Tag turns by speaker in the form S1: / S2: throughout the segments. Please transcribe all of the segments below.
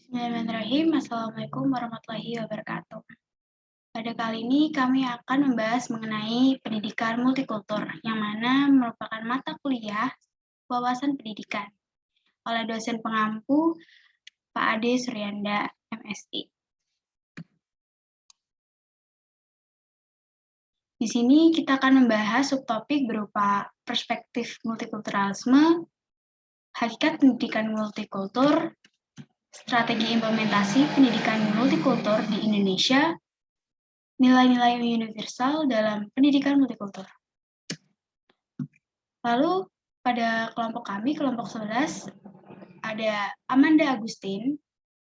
S1: Bismillahirrahmanirrahim. Assalamualaikum warahmatullahi wabarakatuh. Pada kali ini kami akan membahas mengenai pendidikan multikultur, yang mana merupakan mata kuliah wawasan pendidikan oleh dosen pengampu Pak Ade Suryanda, MSI. Di sini kita akan membahas subtopik berupa perspektif multikulturalisme, hakikat pendidikan multikultur, strategi implementasi pendidikan multikultur di Indonesia, nilai-nilai universal dalam pendidikan multikultur. Lalu pada kelompok kami, kelompok 11, ada Amanda Agustin,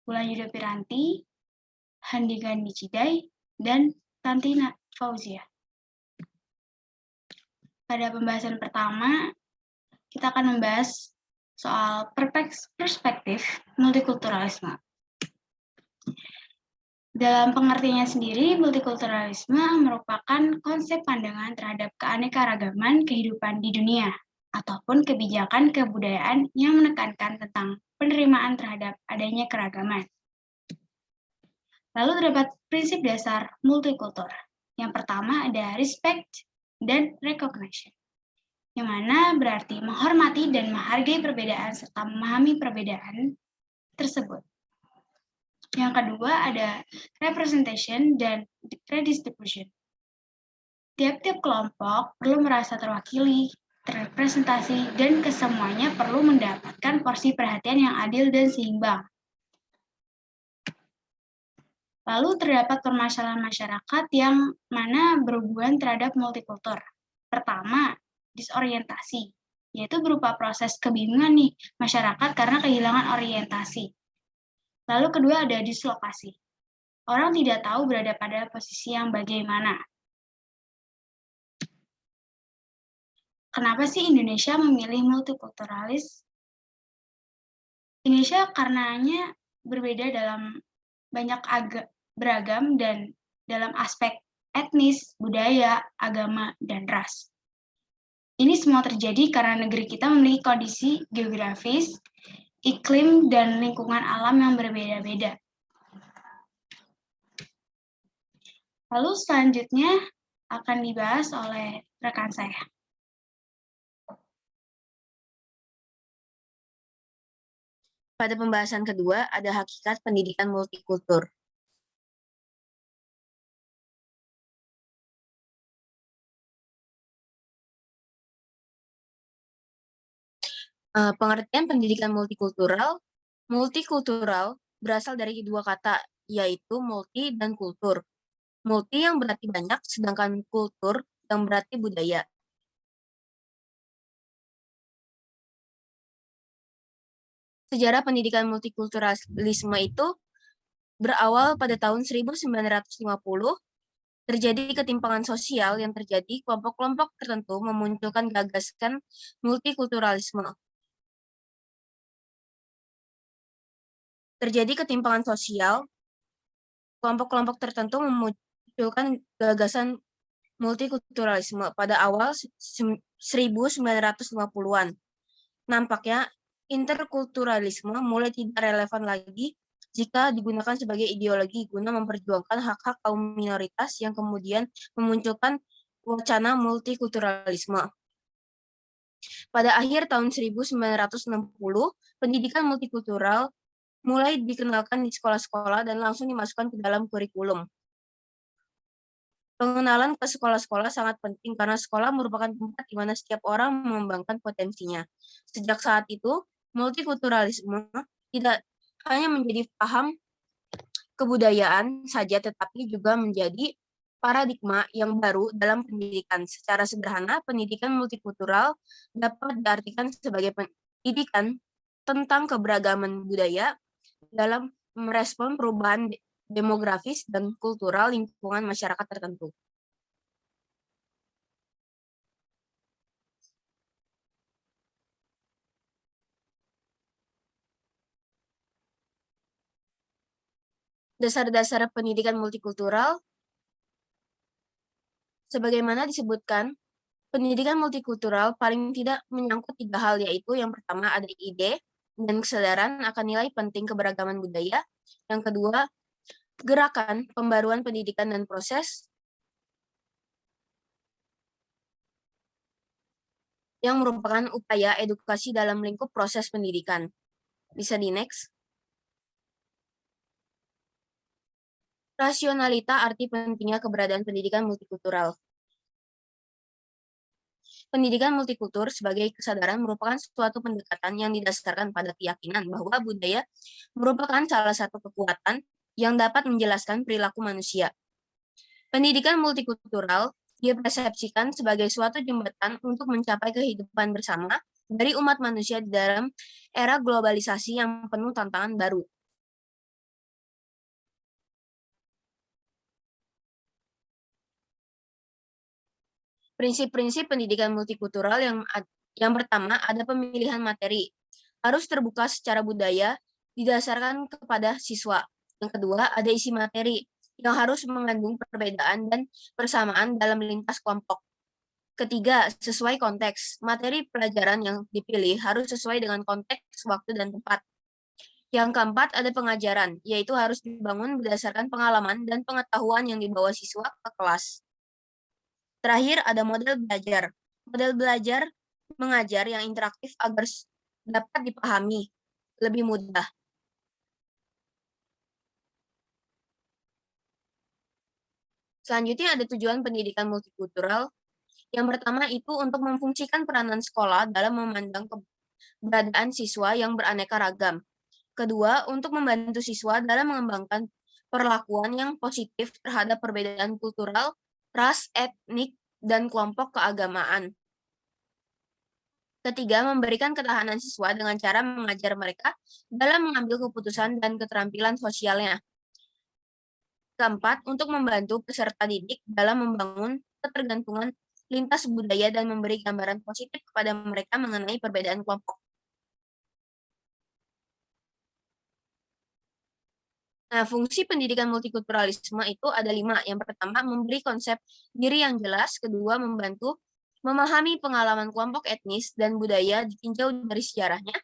S1: Wulan Yuda Piranti, Handigan Nicidai, dan Tantina Fauzia. Pada pembahasan pertama, kita akan membahas soal perspektif multikulturalisme. Dalam pengertiannya sendiri, multikulturalisme merupakan konsep pandangan terhadap keanekaragaman kehidupan di dunia, ataupun kebijakan kebudayaan yang menekankan tentang penerimaan terhadap adanya keragaman. Lalu terdapat prinsip dasar multikultur. Yang pertama ada respect dan recognition, yang mana berarti menghormati dan menghargai perbedaan serta memahami perbedaan tersebut. Yang kedua ada representation dan redistribution. Tiap-tiap kelompok perlu merasa terwakili, terrepresentasi, dan kesemuanya perlu mendapatkan porsi perhatian yang adil dan seimbang. Lalu terdapat permasalahan masyarakat yang mana berhubungan terhadap multikultur. Pertama, disorientasi, yaitu berupa proses kebingungan nih masyarakat karena kehilangan orientasi. Lalu kedua ada dislokasi. Orang tidak tahu berada pada posisi yang bagaimana. Kenapa sih Indonesia memilih multikulturalis? Indonesia karenanya berbeda dalam banyak beragam dan dalam aspek etnis, budaya, agama, dan ras. Ini semua terjadi karena negeri kita memiliki kondisi geografis, iklim, dan lingkungan alam yang berbeda-beda. Lalu selanjutnya akan dibahas oleh rekan saya.
S2: Pada pembahasan kedua, ada hakikat pendidikan multikultur. Pengertian pendidikan multikultural berasal dari dua kata, yaitu multi dan kultur. Multi yang berarti banyak, sedangkan kultur yang berarti budaya. Sejarah pendidikan multikulturalisme itu berawal pada tahun 1950, terjadi ketimpangan sosial yang terjadi kelompok-kelompok tertentu memunculkan gagasan multikulturalisme. Terjadi ketimpangan sosial, kelompok-kelompok tertentu memunculkan gagasan multikulturalisme pada awal 1950-an. Nampaknya interkulturalisme mulai tidak relevan lagi jika digunakan sebagai ideologi guna memperjuangkan hak-hak kaum minoritas yang kemudian memunculkan wacana multikulturalisme. Pada akhir tahun 1960, pendidikan multikultural mulai dikenalkan di sekolah-sekolah dan langsung dimasukkan ke dalam kurikulum. Pengenalan ke sekolah-sekolah sangat penting karena sekolah merupakan tempat di mana setiap orang mengembangkan potensinya. Sejak saat itu, multikulturalisme tidak hanya menjadi paham kebudayaan saja, tetapi juga menjadi paradigma yang baru dalam pendidikan. Secara sederhana, pendidikan multikultural dapat diartikan sebagai pendidikan tentang keberagaman budaya dalam merespon perubahan demografis dan kultural lingkungan masyarakat tertentu. Dasar-dasar pendidikan multikultural, sebagaimana disebutkan, pendidikan multikultural paling tidak menyangkut tiga hal, yaitu yang pertama ada ide, dan kesadaran akan nilai penting keberagaman budaya. Yang kedua, gerakan pembaruan pendidikan dan proses yang merupakan upaya edukasi dalam lingkup proses pendidikan. Bisa di next. Rasionalita arti pentingnya keberadaan pendidikan multikultural. Pendidikan multikultur sebagai kesadaran merupakan suatu pendekatan yang didasarkan pada keyakinan bahwa budaya merupakan salah satu kekuatan yang dapat menjelaskan perilaku manusia. Pendidikan multikultural dipersepsikan sebagai suatu jembatan untuk mencapai kehidupan bersama dari umat manusia di dalam era globalisasi yang penuh tantangan baru. Prinsip-prinsip pendidikan multikultural yang pertama ada pemilihan materi. Harus terbuka secara budaya didasarkan kepada siswa. Yang kedua ada isi materi yang harus mengandung perbedaan dan persamaan dalam lintas kelompok. Ketiga, sesuai konteks. Materi pelajaran yang dipilih harus sesuai dengan konteks, waktu, dan tempat. Yang keempat ada pengajaran, yaitu harus dibangun berdasarkan pengalaman dan pengetahuan yang dibawa siswa ke kelas. Terakhir, ada model belajar. Model belajar mengajar yang interaktif agar dapat dipahami lebih mudah. Selanjutnya ada tujuan pendidikan multikultural. Yang pertama itu untuk memfungsikan peranan sekolah dalam memandang keberadaan siswa yang beraneka ragam. Kedua, untuk membantu siswa dalam mengembangkan perlakuan yang positif terhadap perbedaan kultural, ras, etnik, dan kelompok keagamaan. Ketiga, memberikan ketahanan siswa dengan cara mengajar mereka dalam mengambil keputusan dan keterampilan sosialnya. Keempat, untuk membantu peserta didik dalam membangun ketergantungan lintas budaya dan memberi gambaran positif kepada mereka mengenai perbedaan kelompok. Nah, fungsi pendidikan multikulturalisme itu ada 5. Yang pertama, memberi konsep diri yang jelas. Kedua, membantu memahami pengalaman kelompok etnis dan budaya ditinjau dari sejarahnya.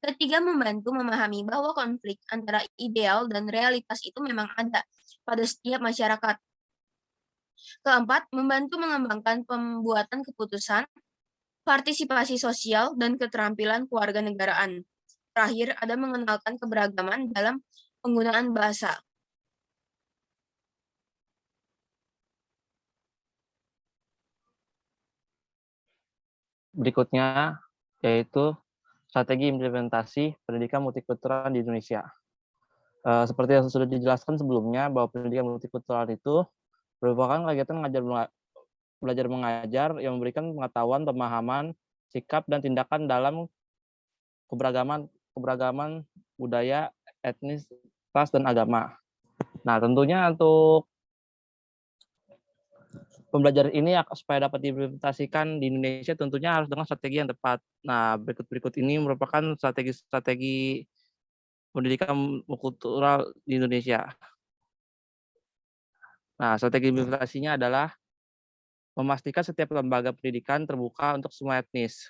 S2: Ketiga, membantu memahami bahwa konflik antara ideal dan realitas itu memang ada pada setiap masyarakat. Keempat, membantu mengembangkan pembuatan keputusan, partisipasi sosial, dan keterampilan kewarganegaraan. Terakhir, ada mengenalkan keberagaman dalam penggunaan bahasa.
S3: Berikutnya yaitu strategi implementasi pendidikan multikultural di Indonesia. Seperti yang sudah dijelaskan sebelumnya, bahwa pendidikan multikultural itu merupakan kegiatan belajar mengajar yang memberikan pengetahuan, pemahaman, sikap, dan tindakan dalam keberagaman budaya, etnis, ras, dan agama. Nah, tentunya untuk pembelajaran ini supaya dapat diimplementasikan di Indonesia tentunya harus dengan strategi yang tepat. Nah, berikut ini merupakan strategi pendidikan multikultural di Indonesia. Nah, strategi implementasinya adalah memastikan setiap lembaga pendidikan terbuka untuk semua etnis.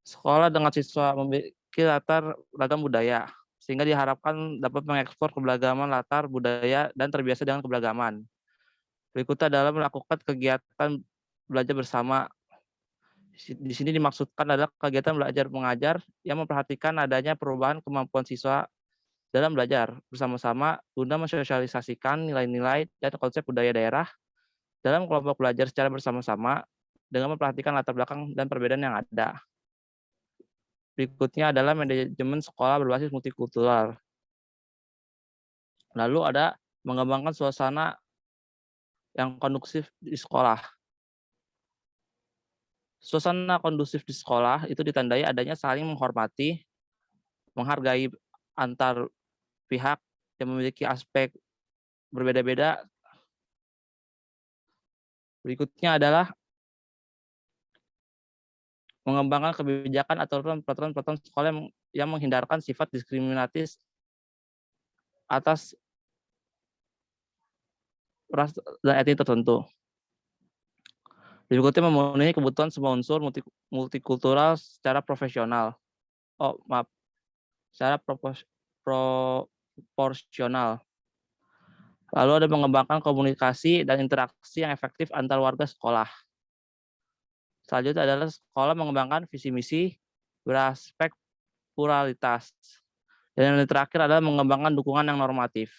S3: Sekolah dengan siswa memiliki latar beragam budaya, sehingga diharapkan dapat mengekspor keberagaman latar budaya dan terbiasa dengan keberagaman. Berikutnya adalah melakukan kegiatan belajar bersama. Di sini dimaksudkan adalah kegiatan belajar mengajar yang memperhatikan adanya perubahan kemampuan siswa dalam belajar bersama-sama guna mensosialisasikan nilai-nilai dan konsep budaya daerah dalam kelompok belajar secara bersama-sama dengan memperhatikan latar belakang dan perbedaan yang ada. Berikutnya adalah manajemen sekolah berbasis multikultural. Lalu ada mengembangkan suasana yang kondusif di sekolah. Suasana kondusif di sekolah itu ditandai adanya saling menghormati, menghargai antar pihak yang memiliki aspek berbeda-beda. Berikutnya adalah mengembangkan kebijakan atau peraturan sekolah yang menghindarkan sifat diskriminatif atas ras dan etnis tertentu. Berikutnya memenuhi kebutuhan semua unsur multikultural secara profesional. secara proporsional. Lalu ada mengembangkan komunikasi dan interaksi yang efektif antar warga sekolah. Selanjutnya adalah sekolah mengembangkan visi misi beraspek pluralitas. Dan yang terakhir adalah mengembangkan dukungan yang normatif.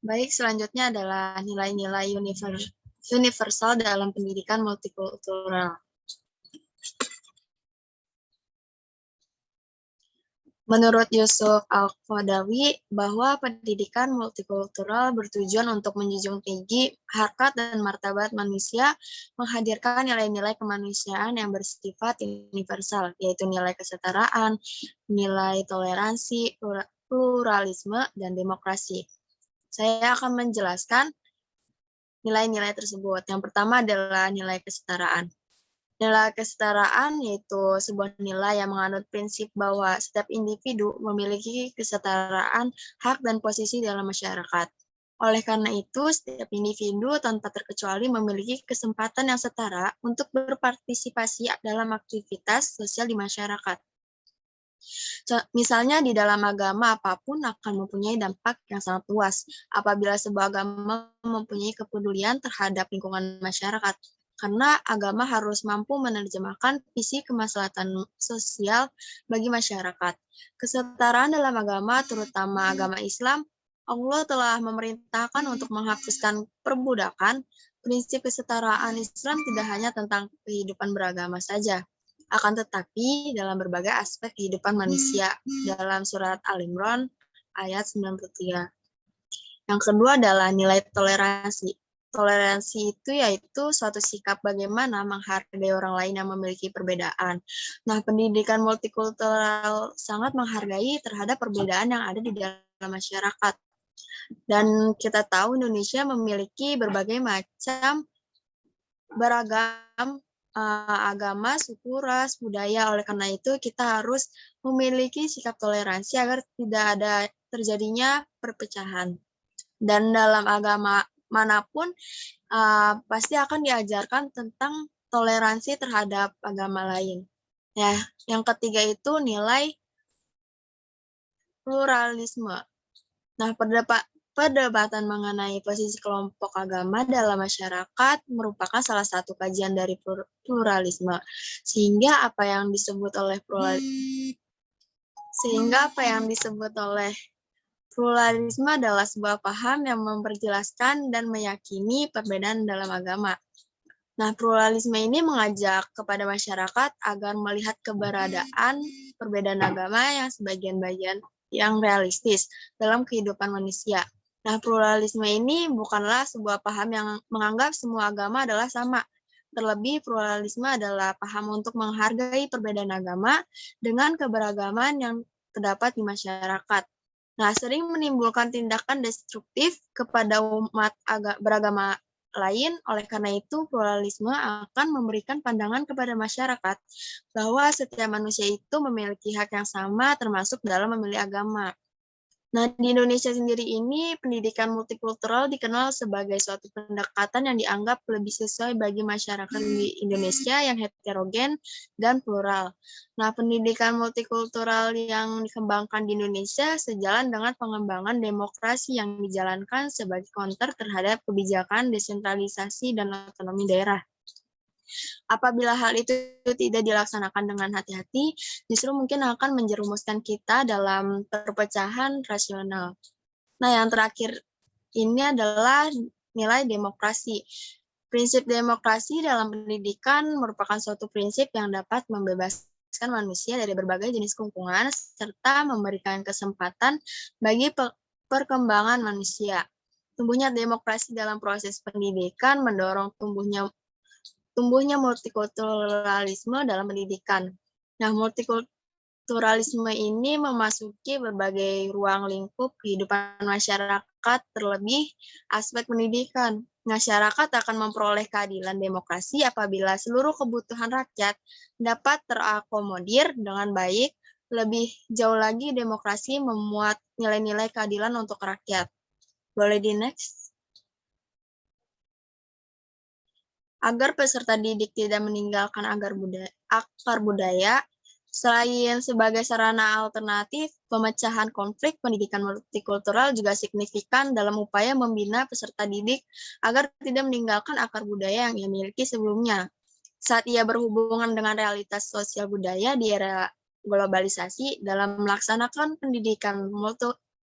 S4: Baik, selanjutnya adalah nilai-nilai universal dalam pendidikan multikultural. Menurut Yusuf Al-Qadawi, bahwa pendidikan multikultural bertujuan untuk menjunjung tinggi harkat dan martabat manusia, menghadirkan nilai-nilai kemanusiaan yang bersifat universal, yaitu nilai kesetaraan, nilai toleransi, pluralisme, dan demokrasi. Saya akan menjelaskan nilai-nilai tersebut. Yang pertama adalah nilai kesetaraan. Nilai kesetaraan yaitu sebuah nilai yang menganut prinsip bahwa setiap individu memiliki kesetaraan hak dan posisi dalam masyarakat. Oleh karena itu, setiap individu tanpa terkecuali memiliki kesempatan yang setara untuk berpartisipasi dalam aktivitas sosial di masyarakat. Misalnya di dalam agama apapun akan mempunyai dampak yang sangat luas apabila sebuah agama mempunyai kepedulian terhadap lingkungan masyarakat. Karena agama harus mampu menerjemahkan visi kemaslahatan sosial bagi masyarakat. Kesetaraan dalam agama, terutama agama Islam, Allah telah memerintahkan untuk menghapuskan perbudakan. Prinsip kesetaraan Islam tidak hanya tentang kehidupan beragama saja, akan tetapi dalam berbagai aspek kehidupan manusia. Dalam surat Al-Imran ayat 93. Yang kedua adalah nilai toleransi. Toleransi itu yaitu suatu sikap bagaimana menghargai orang lain yang memiliki perbedaan. Nah, pendidikan multikultural sangat menghargai terhadap perbedaan yang ada di dalam masyarakat. Dan kita tahu Indonesia memiliki berbagai macam beragam agama, suku, ras, budaya. Oleh karena itu, kita harus memiliki sikap toleransi agar tidak ada terjadinya perpecahan. Dan dalam agama manapun, pasti akan diajarkan tentang toleransi terhadap agama lain. Ya, yang ketiga itu nilai pluralisme. Nah, perdebatan mengenai posisi kelompok agama dalam masyarakat merupakan salah satu kajian dari pluralisme. Sehingga apa yang disebut oleh pluralisme adalah sebuah paham yang memperjelaskan dan meyakini perbedaan dalam agama. Nah, pluralisme ini mengajak kepada masyarakat agar melihat keberadaan perbedaan agama yang sebagian yang realistis dalam kehidupan manusia. Nah, pluralisme ini bukanlah sebuah paham yang menganggap semua agama adalah sama. Terlebih, pluralisme adalah paham untuk menghargai perbedaan agama dengan keberagaman yang terdapat di masyarakat. Nah, sering menimbulkan tindakan destruktif kepada umat beragama lain. Oleh karena itu, pluralisme akan memberikan pandangan kepada masyarakat bahwa setiap manusia itu memiliki hak yang sama termasuk dalam memilih agama. Nah, di Indonesia sendiri ini, pendidikan multikultural dikenal sebagai suatu pendekatan yang dianggap lebih sesuai bagi masyarakat di Indonesia yang heterogen dan plural. Nah, pendidikan multikultural yang dikembangkan di Indonesia sejalan dengan pengembangan demokrasi yang dijalankan sebagai counter terhadap kebijakan desentralisasi dan otonomi daerah. Apabila hal itu tidak dilaksanakan dengan hati-hati, justru mungkin akan menjerumuskan kita dalam perpecahan rasional. Nah, yang terakhir ini adalah nilai demokrasi. Prinsip demokrasi dalam pendidikan merupakan suatu prinsip yang dapat membebaskan manusia dari berbagai jenis kelangsungan serta memberikan kesempatan bagi perkembangan manusia. Tumbuhnya demokrasi dalam proses pendidikan mendorong tumbuhnya multikulturalisme dalam pendidikan. Nah, Multikulturalisme ini memasuki berbagai ruang lingkup kehidupan masyarakat, terlebih aspek pendidikan. Masyarakat akan memperoleh keadilan demokrasi apabila seluruh kebutuhan rakyat dapat terakomodir dengan baik. Lebih jauh lagi, demokrasi memuat nilai-nilai keadilan untuk rakyat. Boleh di next? Agar peserta didik tidak meninggalkan akar budaya, selain sebagai sarana alternatif, pemecahan konflik pendidikan multikultural juga signifikan dalam upaya membina peserta didik agar tidak meninggalkan akar budaya yang ia miliki sebelumnya. Saat ia berhubungan dengan realitas sosial budaya di era globalisasi, dalam melaksanakan pendidikan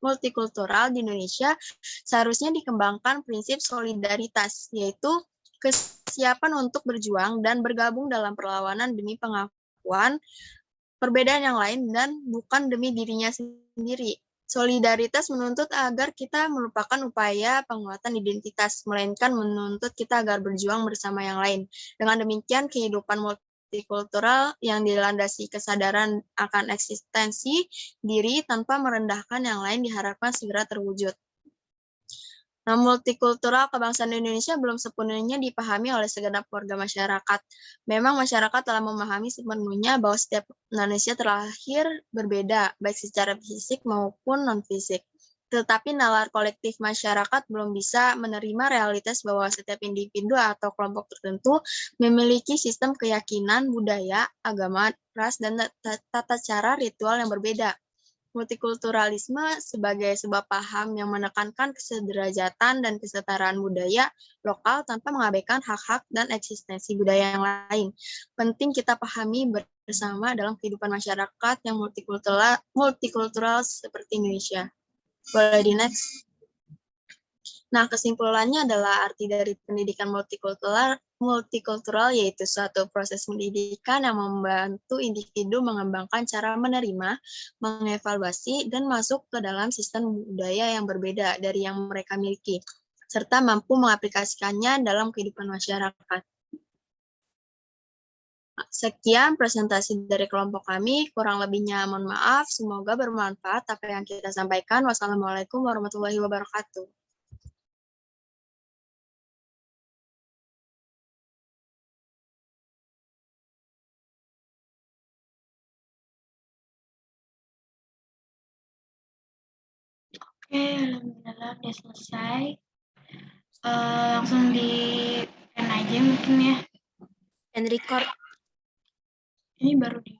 S4: multikultural di Indonesia, seharusnya dikembangkan prinsip solidaritas, yaitu kesiapan untuk berjuang dan bergabung dalam perlawanan demi pengakuan perbedaan yang lain dan bukan demi dirinya sendiri. Solidaritas menuntut agar kita melupakan upaya penguatan identitas, melainkan menuntut kita agar berjuang bersama yang lain. Dengan demikian, kehidupan multikultural yang dilandasi kesadaran akan eksistensi diri tanpa merendahkan yang lain diharapkan segera terwujud. Nah, multikultural kebangsaan Indonesia belum sepenuhnya dipahami oleh segenap warga masyarakat. Memang masyarakat telah memahami sepenuhnya bahwa setiap Indonesia terlahir berbeda, baik secara fisik maupun non-fisik. Tetapi nalar kolektif masyarakat belum bisa menerima realitas bahwa setiap individu atau kelompok tertentu memiliki sistem keyakinan, budaya, agama, ras, dan tata cara ritual yang berbeda. Multikulturalisme sebagai sebuah paham yang menekankan kesederajatan dan kesetaraan budaya lokal tanpa mengabaikan hak-hak dan eksistensi budaya yang lain. Penting kita pahami bersama dalam kehidupan masyarakat yang multikultural seperti Indonesia. Boleh di next? Nah, kesimpulannya adalah arti dari pendidikan multikultural yaitu suatu proses pendidikan yang membantu individu mengembangkan cara menerima, mengevaluasi, dan masuk ke dalam sistem budaya yang berbeda dari yang mereka miliki, serta mampu mengaplikasikannya dalam kehidupan masyarakat. Sekian presentasi dari kelompok kami, kurang lebihnya mohon maaf, semoga bermanfaat apa yang kita sampaikan. Wassalamualaikum warahmatullahi wabarakatuh.
S1: Oke, alhamdulillah udah selesai. Langsung di end aja mungkin ya.
S2: And record.
S1: Ini baru di